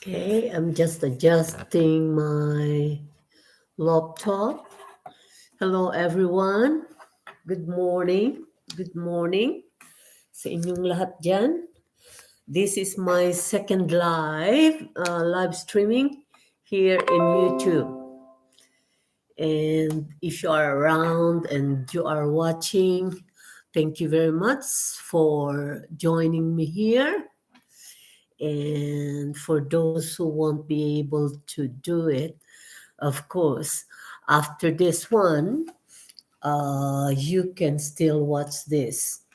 Okay, I'm just adjusting my laptop. Hello everyone. Good morning. Good morning sa inyong lahat dyan. This is my second live streaming here in YouTube. And if you are around and you are watching, thank you very much for joining me here. And for those who won't be able to do it, of course, after this one, you can still watch this.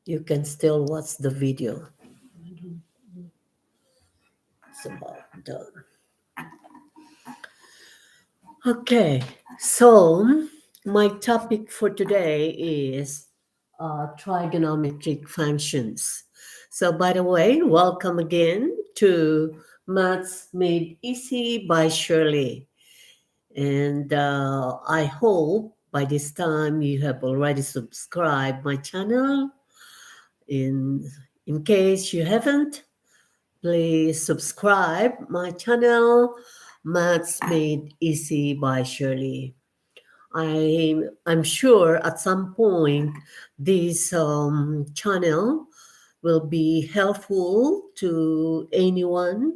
You can still watch the video. It's about done. Okay, so my topic for today is trigonometric functions. So, by the way, welcome again to Maths Made Easy by Shirley. And I hope by this time you have already subscribed my channel. In case you haven't, please subscribe my channel, Maths Made Easy by Shirley. I'm sure at some point this channel will be helpful to anyone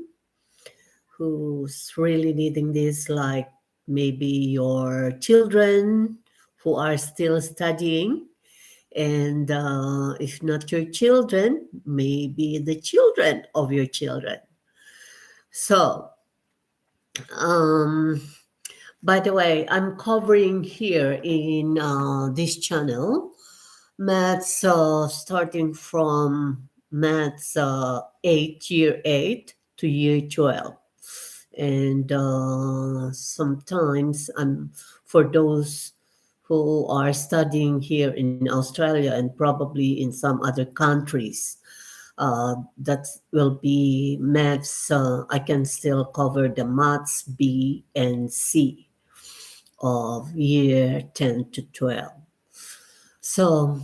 who's really needing this, like maybe your children who are still studying, and if not your children, maybe the children of your children. So, um, by the way, I'm covering here in this channel maths starting from maths 8, year 8 to year 12. And sometimes for those who are studying here in Australia and probably in some other countries, that will be maths. I can still cover the maths B and C of year 10 to 12. So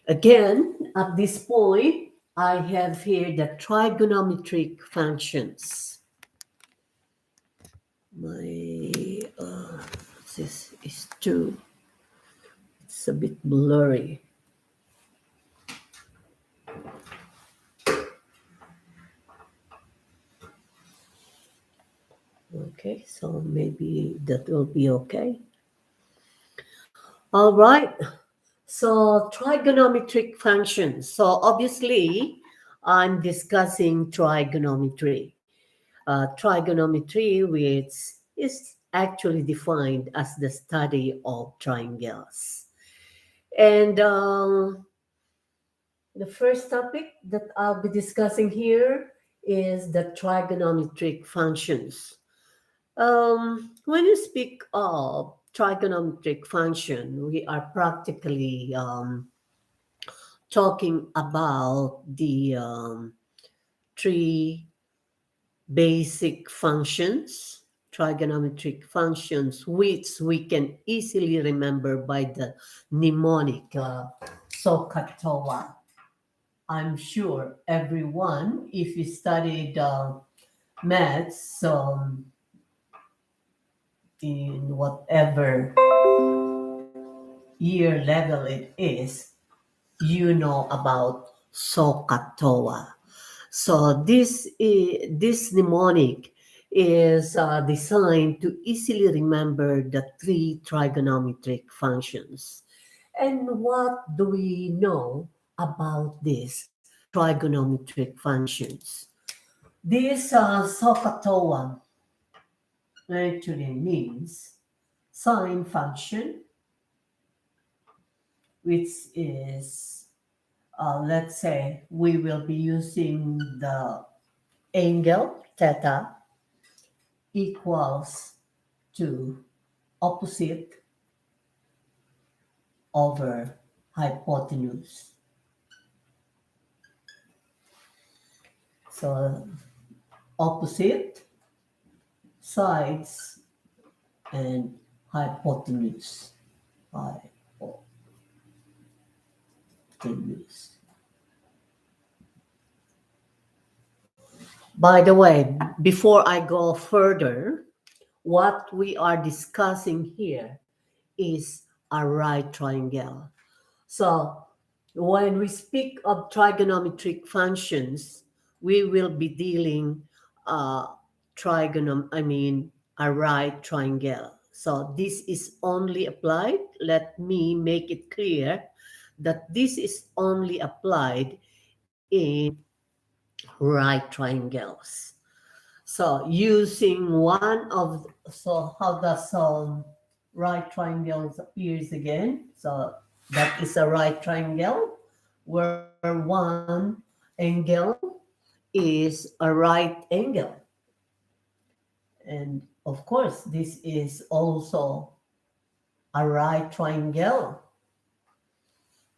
again, at this point, I have here the trigonometric functions. My this is too. It's a bit blurry. Okay, so maybe that will be okay. All right. So trigonometric functions. So obviously, I'm discussing trigonometry. Trigonometry, which is actually defined as the study of triangles. And the first topic that I'll be discussing here is the trigonometric functions. When you speak of trigonometric function, we are practically talking about the three basic functions, trigonometric functions, which we can easily remember by the mnemonic SOHCAHTOA. I'm sure everyone, if you studied maths in whatever year level it is, you know about SOHCAHTOA. So this mnemonic is designed to easily remember the three trigonometric functions. And what do we know about these trigonometric functions? This SOHCAHTOA actually means sine function, which is, let's say, we will be using the angle theta equals to opposite over hypotenuse. So opposite sides and hypotenuse. Hypotenuse. By the way, before I go further, what we are discussing here is a right triangle. So when we speak of trigonometric functions, we will be dealing I mean a right triangle. So this is only applied. Let me make it clear that this is only applied in right triangles. So using one of so how does right triangles appears again? So that is a right triangle where one angle is a right angle. And of course, this is also a right triangle.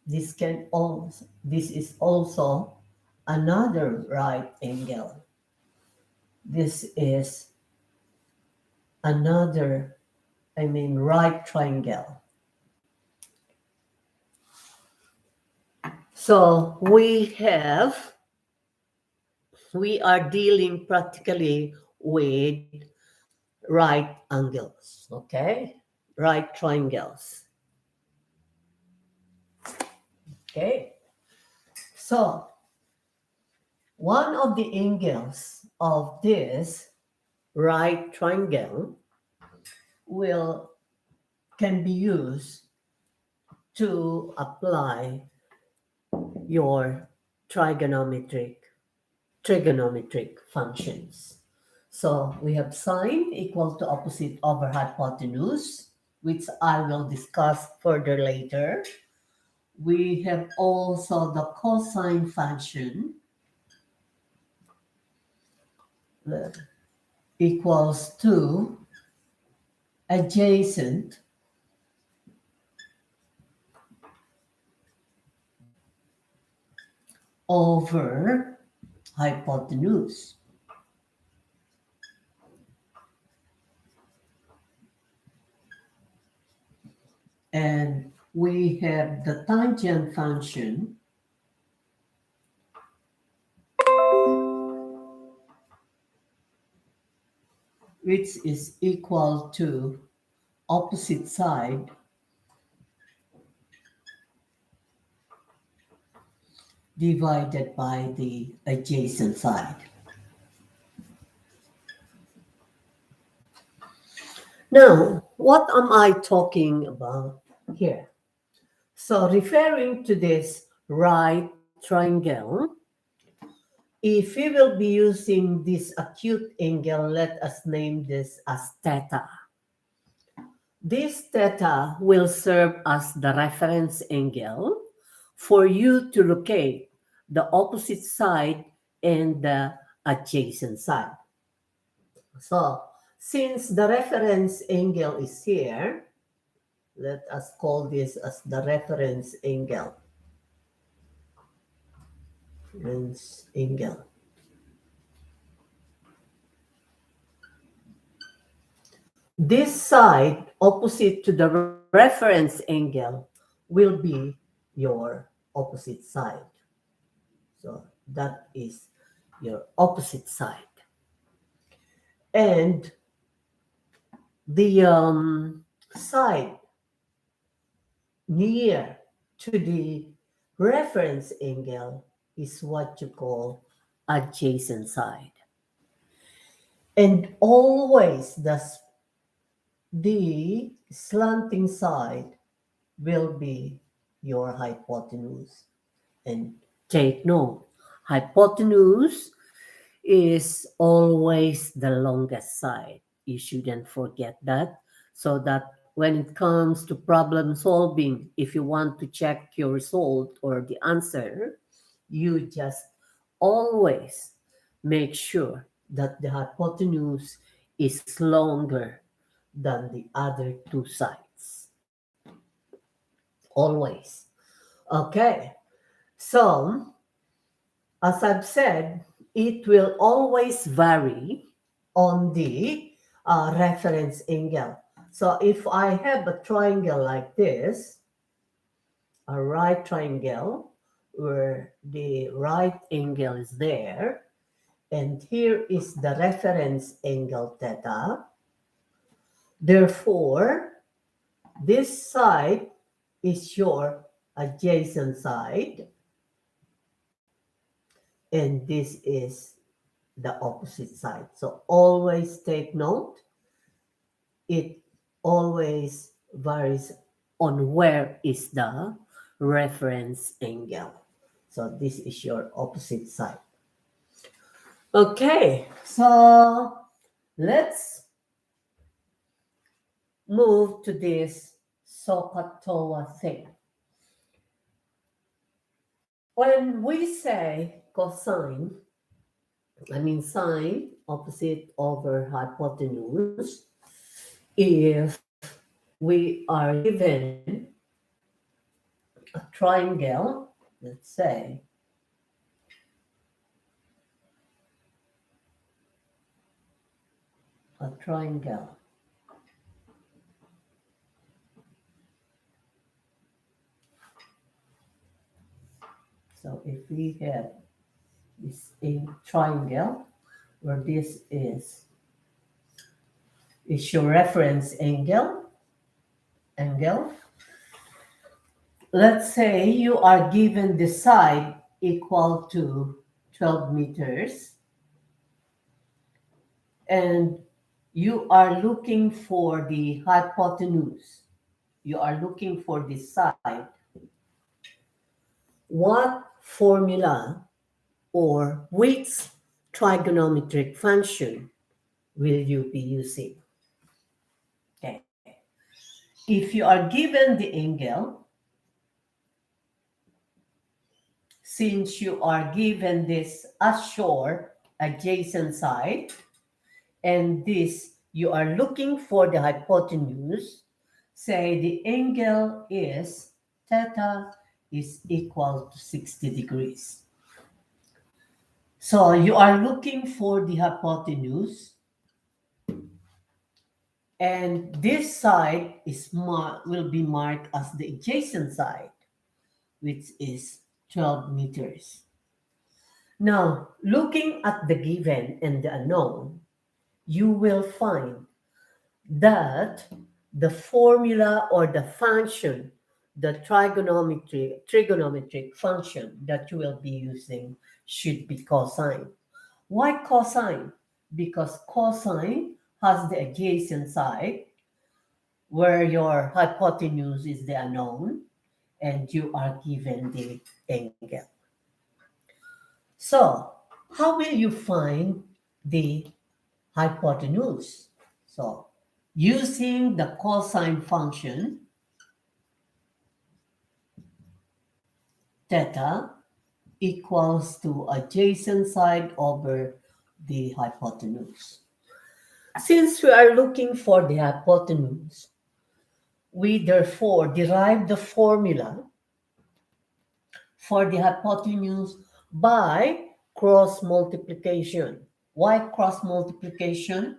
This is also another right angle. This is another, right triangle. So we are dealing practically with right angles, okay? Right triangles, okay? So one of the angles of this right triangle will can be used to apply your trigonometric trigonometric functions. So we have sine equal to opposite over hypotenuse, which I will discuss further later. We have also the cosine function that equals to adjacent over hypotenuse. And we have the tangent function, which is equal to opposite side divided by the adjacent side. Now, what am I talking about here? So, referring to this right triangle, if we will be using this acute angle, let us name this as theta. This theta will serve as the reference angle for you to locate the opposite side and the adjacent side. So, since the reference angle is here, let us call this as the reference angle. Reference angle. This side opposite to the reference angle will be your opposite side. So that is your opposite side. And the side near to the reference angle is what you call adjacent side. And always the slanting side will be your hypotenuse. And take note, hypotenuse is always the longest side. You shouldn't forget that. So that when it comes to problem solving, if you want to check your result or the answer, you just always make sure that the hypotenuse is longer than the other two sides. Always. Okay. So, as I've said, it will always vary on the reference angle. So if I have a triangle like this, a right triangle where the right angle is there, and here is the reference angle theta. Therefore, this side is your adjacent side, and this is the opposite side. So always take note, it always varies on where is the reference angle. So this is your opposite side. Okay, so let's move to this SOHCAHTOA thing. When we say cosine, I mean sine opposite over hypotenuse, if we are given a triangle, let's say, a triangle. So if we have this a triangle where this is your reference angle. Let's say you are given the side equal to 12 meters and you are looking for the hypotenuse. You are looking for the side. What formula or which trigonometric function will you be using? Okay. If you are given the angle, since you are given this ashore adjacent side, and this you are looking for the hypotenuse, say the angle is theta is equal to 60 degrees. So you are looking for the hypotenuse, and this side will be marked as the adjacent side, which is 12 meters. Now, looking at the given and the unknown, you will find that the formula or the function, the trigonometric function that you will be using should be cosine. Why cosine? Because cosine has the adjacent side where your hypotenuse is the unknown and you are given the angle. So, how will you find the hypotenuse? So, using the cosine function, theta equals to adjacent side over the hypotenuse. Since we are looking for the hypotenuse, we therefore derive the formula for the hypotenuse by cross multiplication. Why cross multiplication?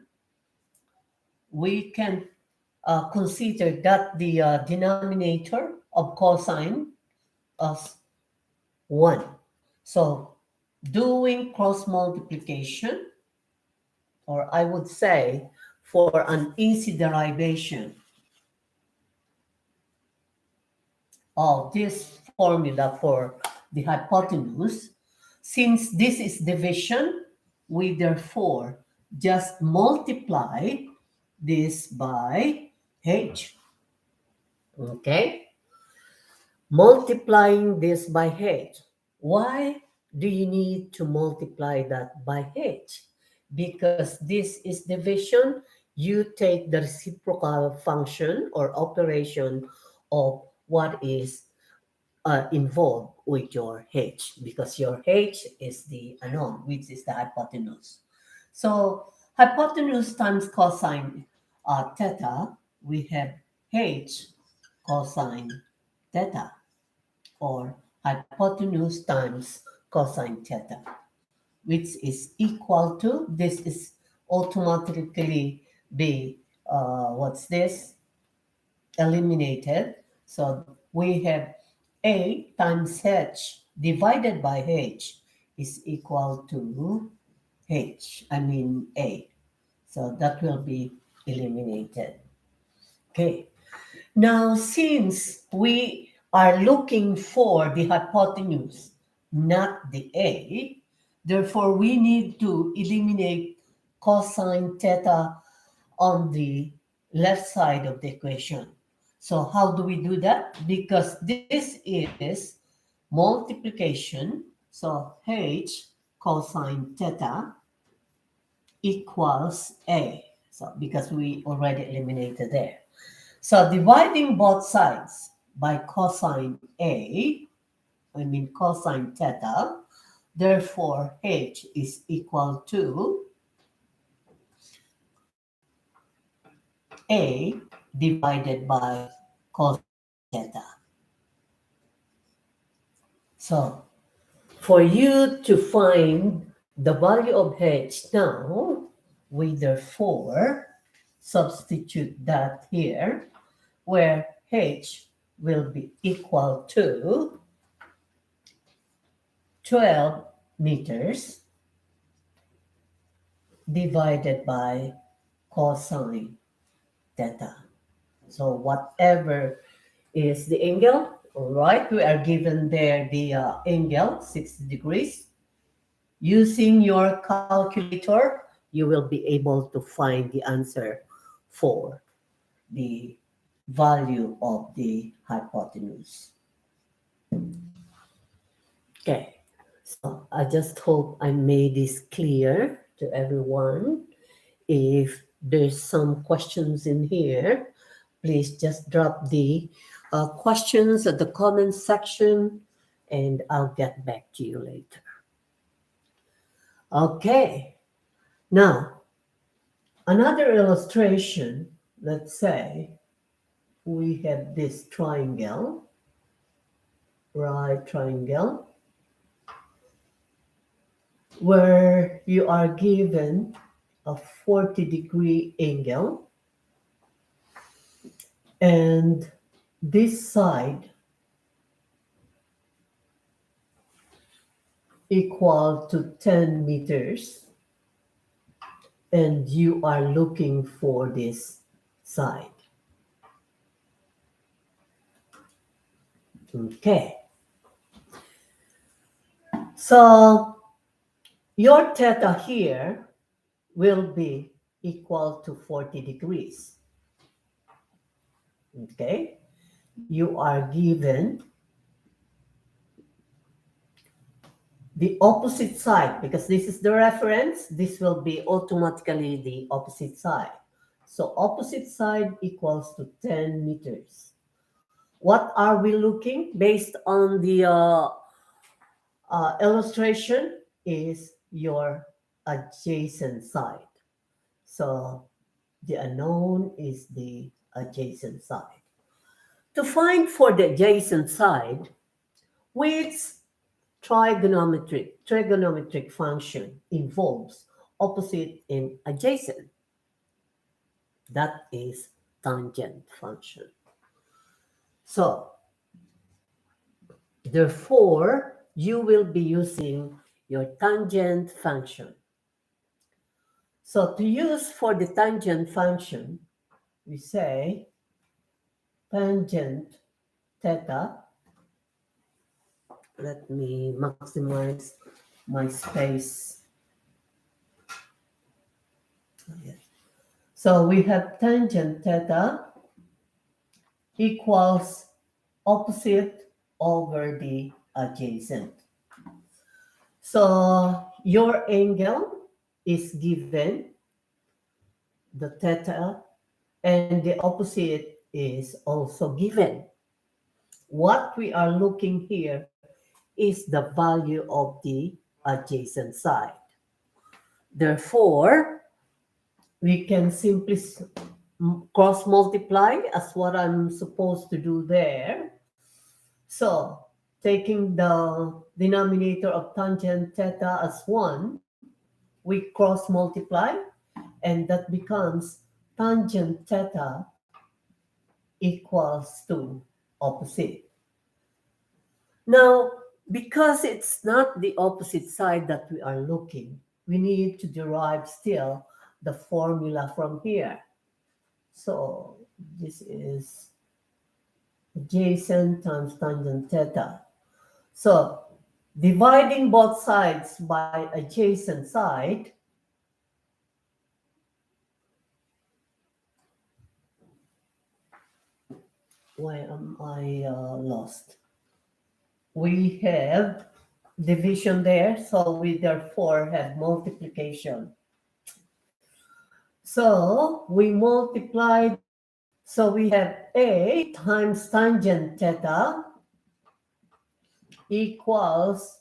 We can consider that the denominator of cosine as 1. So doing cross multiplication, or I would say for an easy derivation of this formula for the hypotenuse, since this is division, we therefore just multiply this by h. Okay? Multiplying this by h. Why do you need to multiply that by h? Because this is division, you take the reciprocal function or operation of what is involved with your h, because your h is the unknown, which is the hypotenuse. So hypotenuse times cosine theta, we have h cosine theta, or hypotenuse times cosine theta, which is equal to, this is automatically be, what's this? Eliminated. So we have a times h divided by h is equal to H, I mean A. So that will be eliminated. Okay. Now, since we are looking for the hypotenuse, not the A, therefore we need to eliminate cosine theta on the left side of the equation. So how do we do that? Because this is multiplication, so H cosine theta equals A. So because we already eliminated there. So dividing both sides by cosine A, I mean cosine theta, therefore H is equal to A divided by cosine theta. So for you to find the value of H now, we therefore substitute that here, where H will be equal to 12 meters divided by cosine theta. So whatever is the angle, all right, we are given there the angle, 60 degrees. Using your calculator, you will be able to find the answer for the value of the hypotenuse. Okay, so I just hope I made this clear to everyone. If there's some questions in here, please just drop the questions at the comment section and I'll get back to you later. Okay, now another illustration. Let's say we have this triangle, right triangle, where you are given a 40-degree angle, and this side equal to 10 meters, and you are looking for this side. Okay. So your theta here will be equal to 40 degrees. Okay. You are given the opposite side, because this is the reference, this will be automatically the opposite side. So opposite side equals to 10 meters. What are we looking based on the illustration is your adjacent side. So the unknown is the adjacent side. To find for the adjacent side, which trigonometric function involves opposite and adjacent. That is tangent function. So, therefore, you will be using your tangent function. So, to use for the tangent function, we say tangent theta. Let me maximize my space. So we have tangent theta equals opposite over the adjacent. So your angle is given, the theta, and the opposite is also given. What we are looking here is the value of the adjacent side. Therefore, we can simply cross multiply as what I'm supposed to do there. So taking the denominator of tangent theta as 1, we cross multiply, and that becomes tangent theta equals to opposite. Now, because it's not the opposite side that we are looking, we need to derive still the formula from here. So this is adjacent times tangent theta. So dividing both sides by adjacent side, why am I lost? We have division there, so we therefore have multiplication. So we multiplied, so we have A times tangent theta equals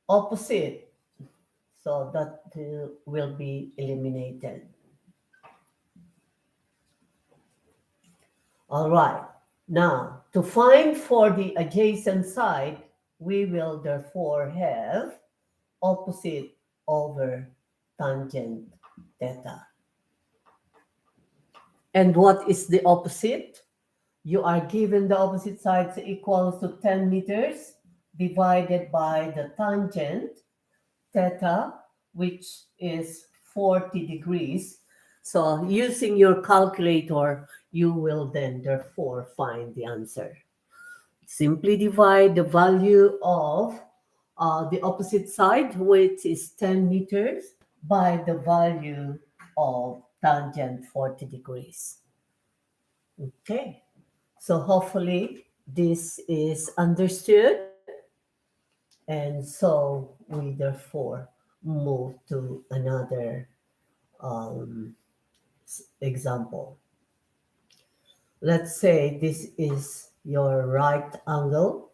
opposite. So that will be eliminated. All right. Now, to find for the adjacent side, we will therefore have opposite over tangent theta. And what is the opposite? You are given the opposite sides equals to 10 meters divided by the tangent theta, which is 40 degrees. So using your calculator, you will then therefore find the answer. Simply divide the value of the opposite side, which is 10 meters, by the value of tangent 40 degrees. Okay, so hopefully this is understood. And so we therefore move to another um, example. Let's say this is your right angle,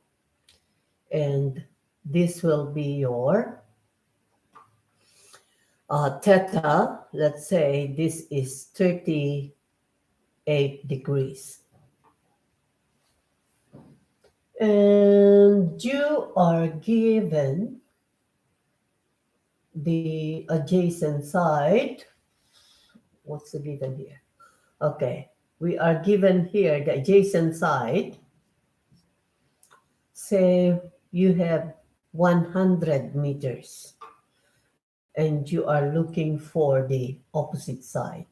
and this will be your theta. Let's say this is 38 degrees. And you are given the adjacent side. What's the given here? Okay, we are given here the adjacent side. Say you have 100 meters and you are looking for the opposite side.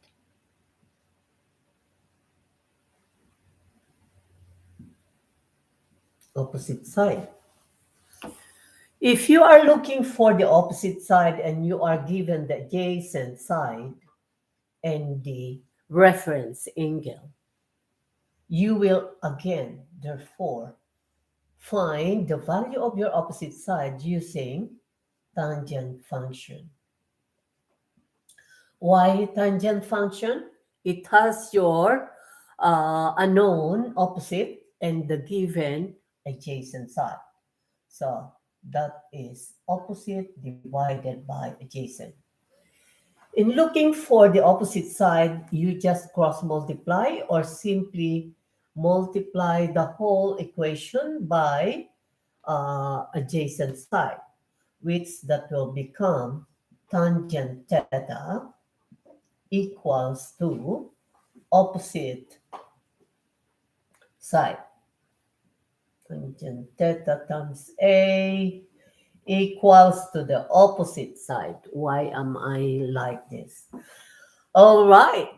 Opposite side. If you are looking for the opposite side and you are given the adjacent side and the reference angle, you will again, therefore, find the value of your opposite side using tangent function. Why tangent function? It has your unknown opposite and the given adjacent side. So that is opposite divided by adjacent. In looking for the opposite side, you just cross multiply or simply multiply the whole equation by adjacent side, which that will become tangent theta equals to opposite side. Tangent theta times A equals to the opposite side. Why am I like this? All right.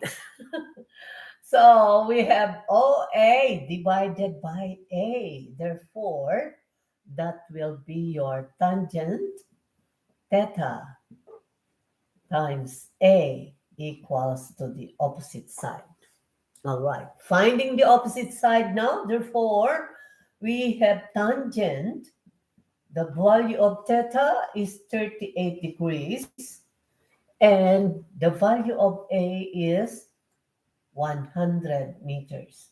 So we have OA divided by A. Therefore, that will be your tangent theta times A equals to the opposite side. All right. Finding the opposite side now, therefore, we have tangent. The value of theta is 38 degrees, and the value of A is 100 meters.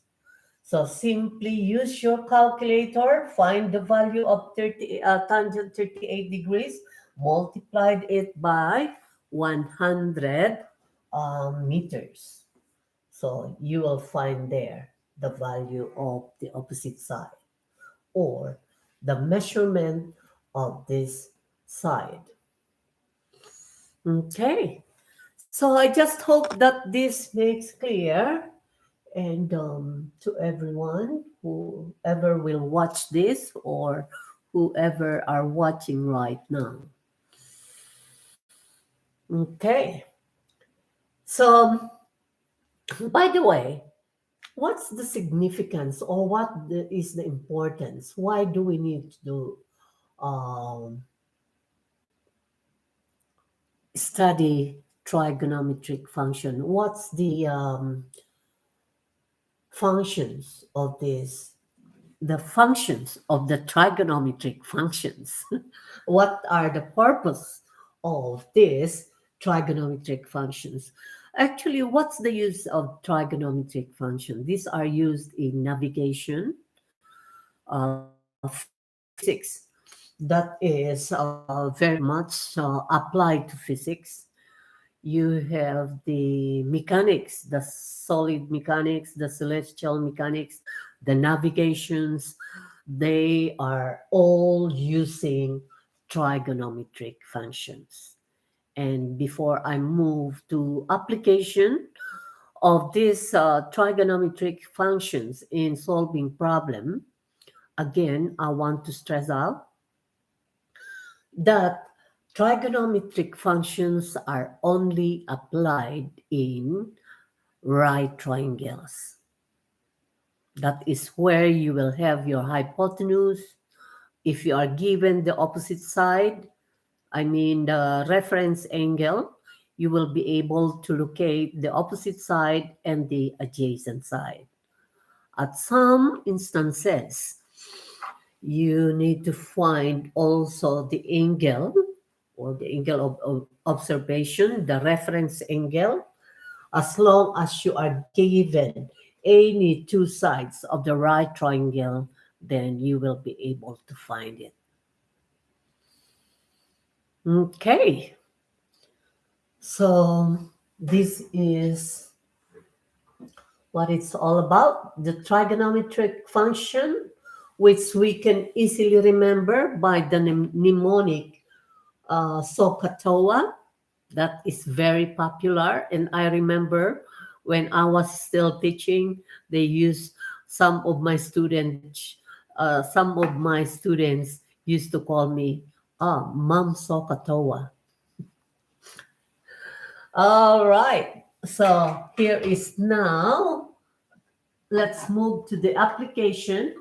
So simply use your calculator, find the value of tangent 38 degrees, multiplied it by 100 meters. So you will find there the value of the opposite side or the measurement of this side. Okay, so I just hope that this makes clear and to everyone whoever will watch this or whoever are watching right now. Okay. So, by the way, what's the significance or is the importance? Why do we need to do um, study trigonometric function? What's the functions of this? The functions of the trigonometric functions. What are the purpose of these trigonometric functions? Actually, what's the use of trigonometric function? These are used in navigation, physics. That is very much applied to physics. You have the mechanics, the solid mechanics, the celestial mechanics, the navigations. They are all using trigonometric functions. And before I move to application of these trigonometric functions in solving problem, again, I want to stress out that trigonometric functions are only applied in right triangles. That is where you will have your hypotenuse. If you are given the opposite side, I mean the reference angle, you will be able to locate the opposite side and the adjacent side. At some instances, you need to find also the angle or the angle of observation, the reference angle, as long as you are given any two sides of the right triangle, then you will be able to find it. Okay, so this is what it's all about, the trigonometric function, which we can easily remember by the mnemonic SOHCAHTOA. That is very popular. And I remember when I was still teaching, they used some of my students used to call me, Mom SOHCAHTOA. All right. So here is now, let's move to the application.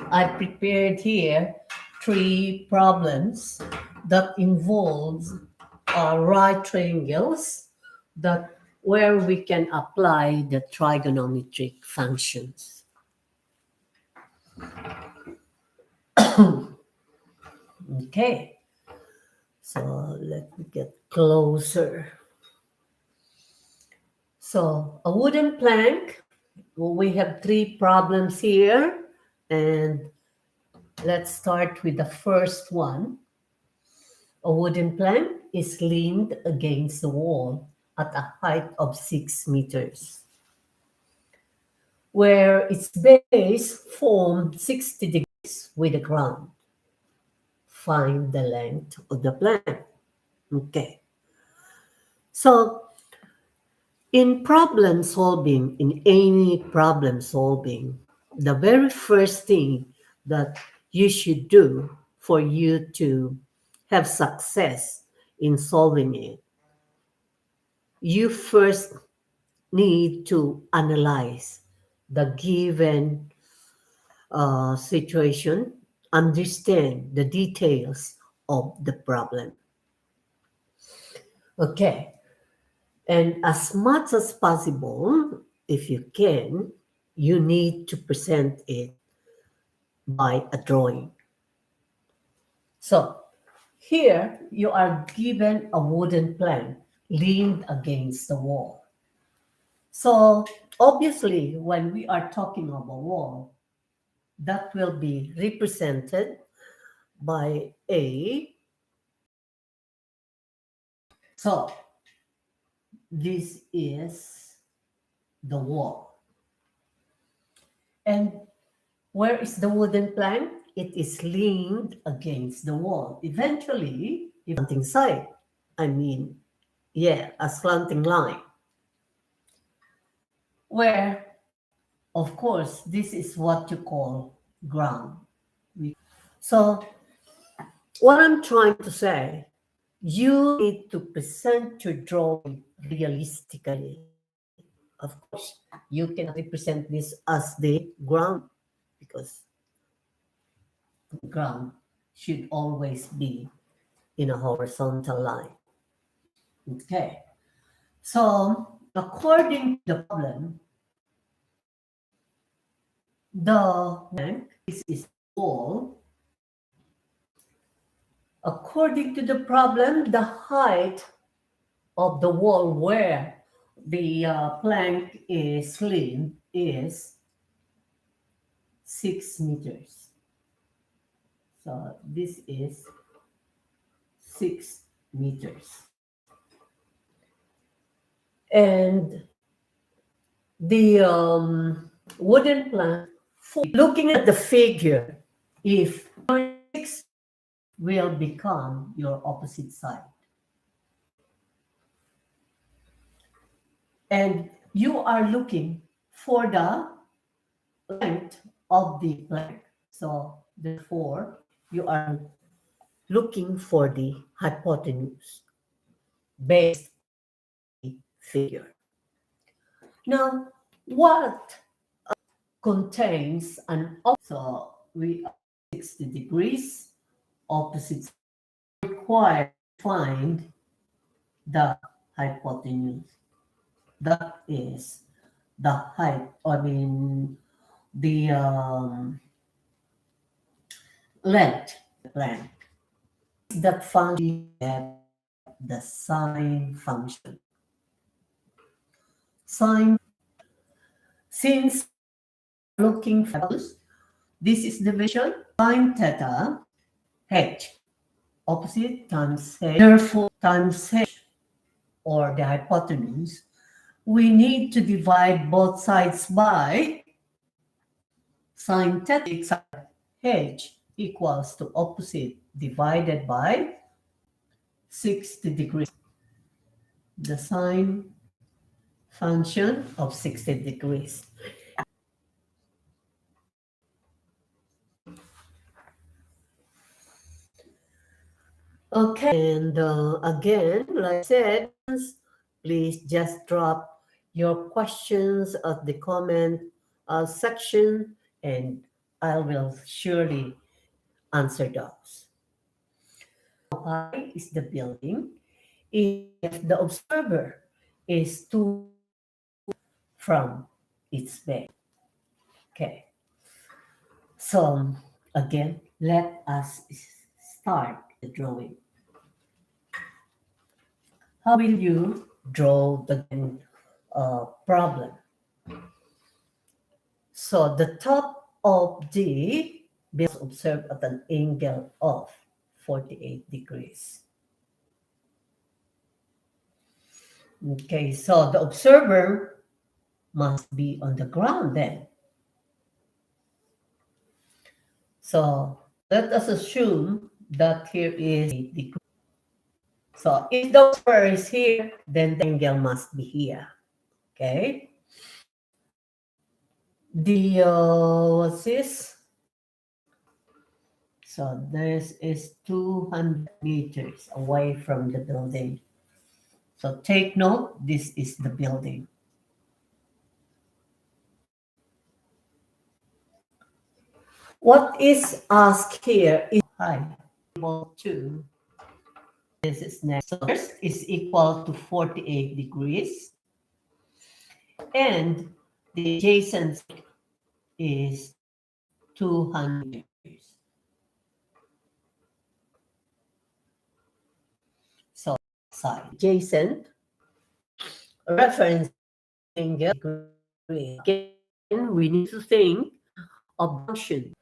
I prepared here three problems that involves right triangles that where we can apply the trigonometric functions. Okay, so let me get closer. So a wooden plank. Well, we have three problems here, and let's start with the first one. A wooden plank is leaned against the wall at a height of 6 meters, where its base formed 60 degrees with the ground. Find the length of the plank. Okay. So, in any problem solving, the very first thing that you should do for you to have success in solving it, you first need to analyze the given situation, understand the details of the problem. Okay, and as much as possible, if you can, you need to present it by a drawing. So here you are given a wooden plank leaned against the wall. So obviously, when we are talking of a wall, that will be represented by a. So this is the wall. And where is the wooden plank? It is leaned against the wall. Eventually, if slanting side, I mean, yeah, a slanting line. Where, of course, this is what you call ground. So, what I'm trying to say you need to present your drawing realistically. Of course, you cannot represent this as the ground because the ground should always be in a horizontal line. Okay, so according to the problem, the blank, this is wall. According to the problem, the height of the wall where the plank is leaned is 6 meters. So this is 6 meters. And the wooden plank, looking at the figure, if 6 will become your opposite side. And you are looking for the length of the plank. So therefore, you are looking for the hypotenuse based on the figure. Now, what contains an opposite? So we are 60 degrees, opposites required to find the hypotenuse. That is the height, the length of the plank. That function at the sine function. Sine, since looking for this is division, sine theta, h, opposite times h, therefore times h, or the hypotenuse, we need to divide both sides by sine theta h equals to opposite divided by 60 degrees. The sine function of 60 degrees. Okay, and again, like I said, please just drop your questions at the comment section and I will surely answer those. How high is the building? If the observer is too from its base. Okay, so again, let us start the drawing. How will you draw the problem? So the top of the building is observed at an angle of 48 degrees. Okay, so the observer must be on the ground then. So let us assume that here is a degree. So if the observer is here, then the angle must be here. Okay. The what's this? So this is 200 meters away from the building. So take note, this is the building. What is asked here is height equal to, this is next. So first is equal to 48 degrees. And the adjacent is 200 degrees. So side adjacent reference angle degree. Again, we need to think of function.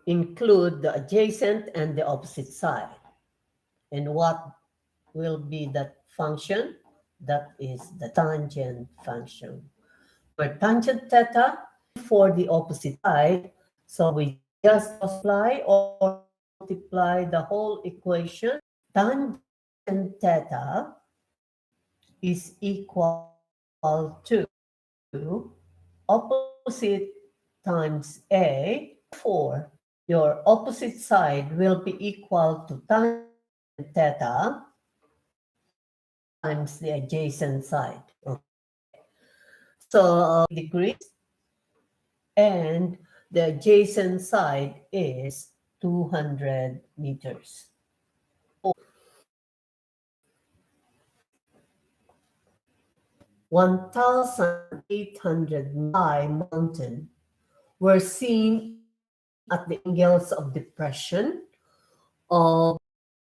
Include the adjacent and the opposite side. And what will be that function? That is the tangent function. Where tangent theta for the opposite side, so we just multiply or multiply the whole equation. Tangent theta is equal to opposite times A. For your opposite side will be equal to tangent theta times the adjacent side. Okay. So degrees, and the adjacent side is 200 meters. 1,800 high mountain were seen at the angles of depression of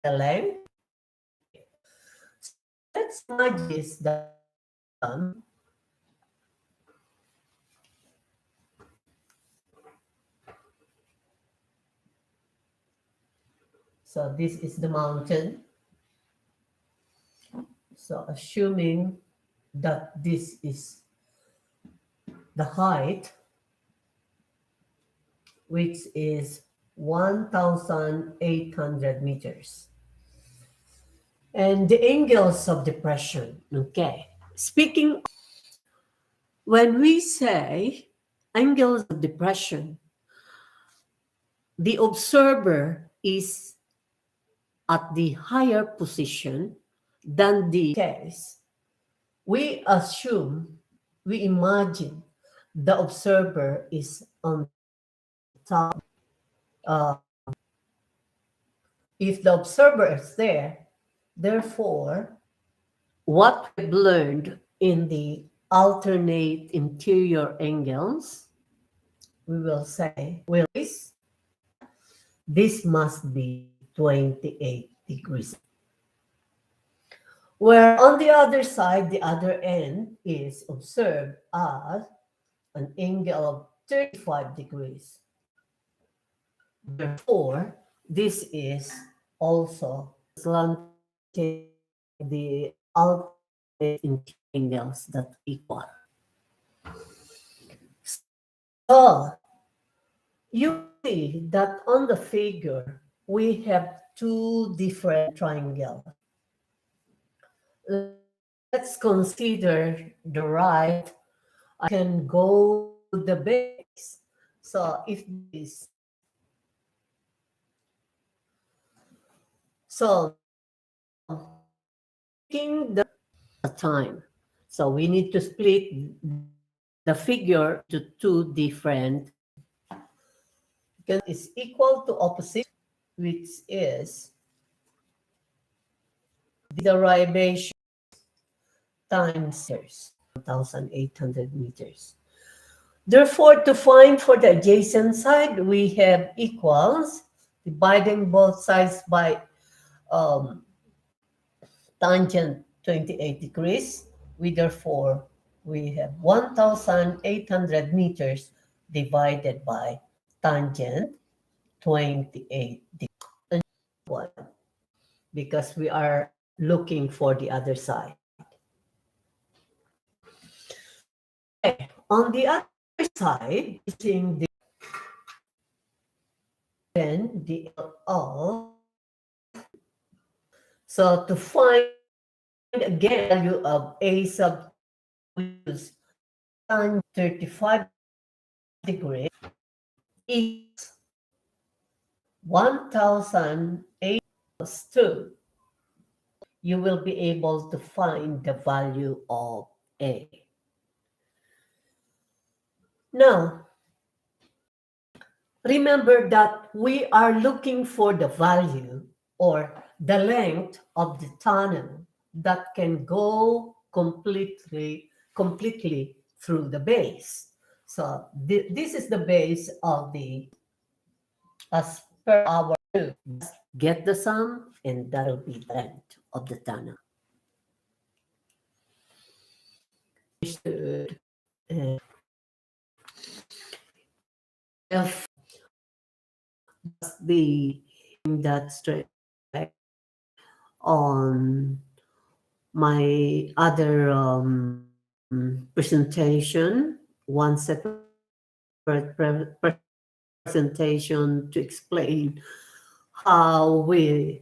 the length. Let's imagine the sun. So this is the mountain. So assuming that this is the height, which is 1,800 meters. And the angles of depression. Okay. Speaking, when we say angles of depression, the observer is at the higher position than the case. We assume, we imagine the observer is on top. Uh, if the observer is there, therefore, what we've learned in the alternate interior angles, we will say, this must be 28 degrees. Where on the other side, the other end is observed as an angle of 35 degrees. Therefore, this is also slanted the alternate angles that equal. So, you see that on the figure, we have two different triangles. Let's consider the right. I can go to the base. So if this, so taking the time. So we need to split the figure to two different, because it's equal to opposite, which is the derivation times 1,800 meters. Therefore, to find for the adjacent side, we have equals, dividing both sides by tangent 28 degrees. We have 1,800 meters divided by tangent 28 degrees. One, because we are looking for the other side. Okay. On the other side, using the all. So to find again value of a sub, use tan 35 degrees is 1,008 plus 2. You will be able to find the value of A. Now, remember that we are looking for the value or the length of the tunnel that can go completely through the base. So this is the base of the, as per our rule. Get the sum, and that'll be the length of the tunnel. If the that straight on my other presentation, one separate presentation to explain how we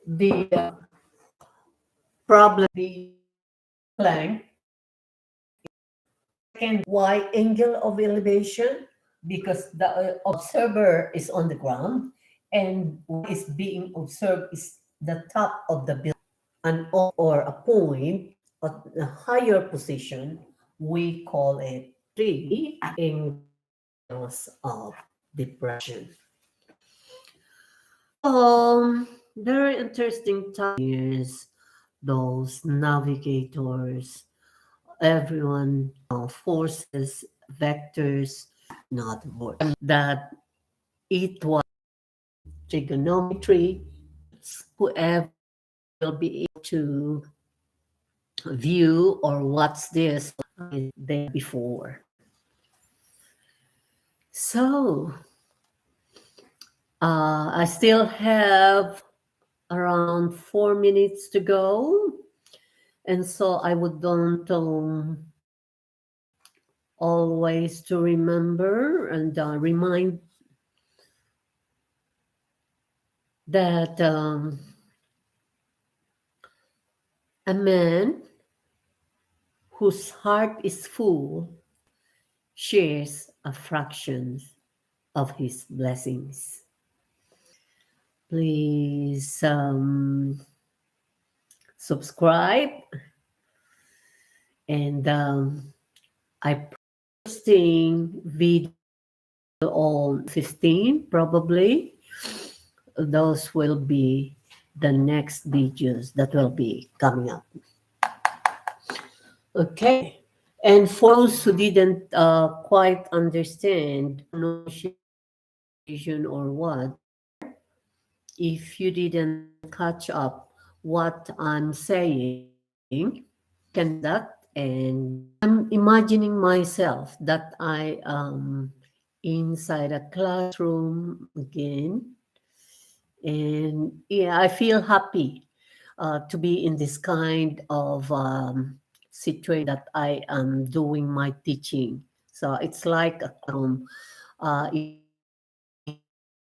the problem the plank and y angle of elevation, because the observer is on the ground and what is being observed is the top of the building. an or a point at a higher position, we call it tree in cause of depression. Very interesting time is those navigators, everyone forces, vectors, not words. That it was trigonometry, whoever will be able to view or watch this is there before. So I still have around 4 minutes to go, and so I would want always to remember and remind that a man whose heart is full shares a fraction of his blessings. Please subscribe, and I posting video on 15 probably. Those will be the next videos that will be coming up. Okay. And for those who didn't quite understand pronunciation or what, if you didn't catch up what I'm saying, can do that. And I'm imagining myself that I am inside a classroom again. And yeah, I feel happy to be in this kind of situation that I am doing my teaching. So it's like a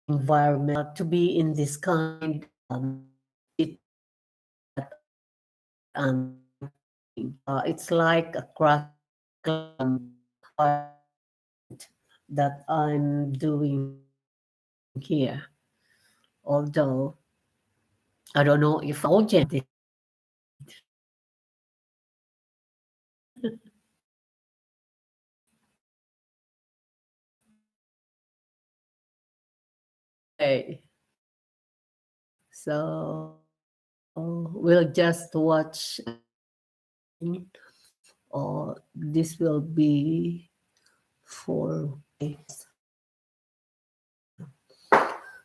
environment to be in this kind that I am doing my teaching. It's like a that I'm doing here. Although I don't know if audience okay. So we'll just watch or this will be for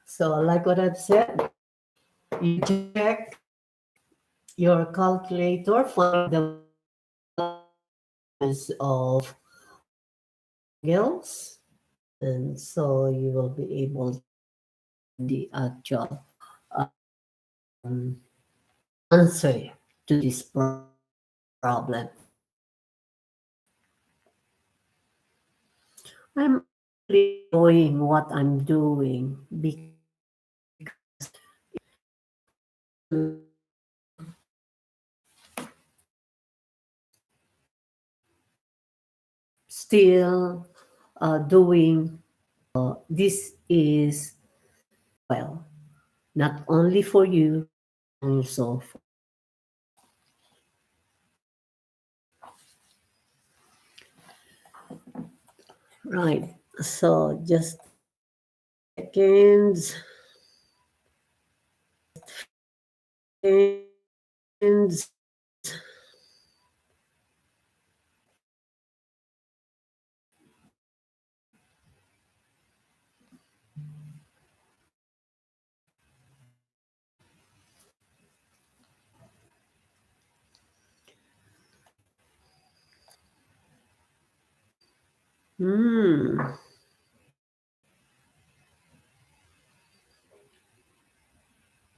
so like what I've said, you check your calculator, find the values of angles, and so you will be able to the actual um, answer to this problem. I'm actually enjoying what I'm doing because still doing this is well, not only for you, also for right. So just seconds, seconds.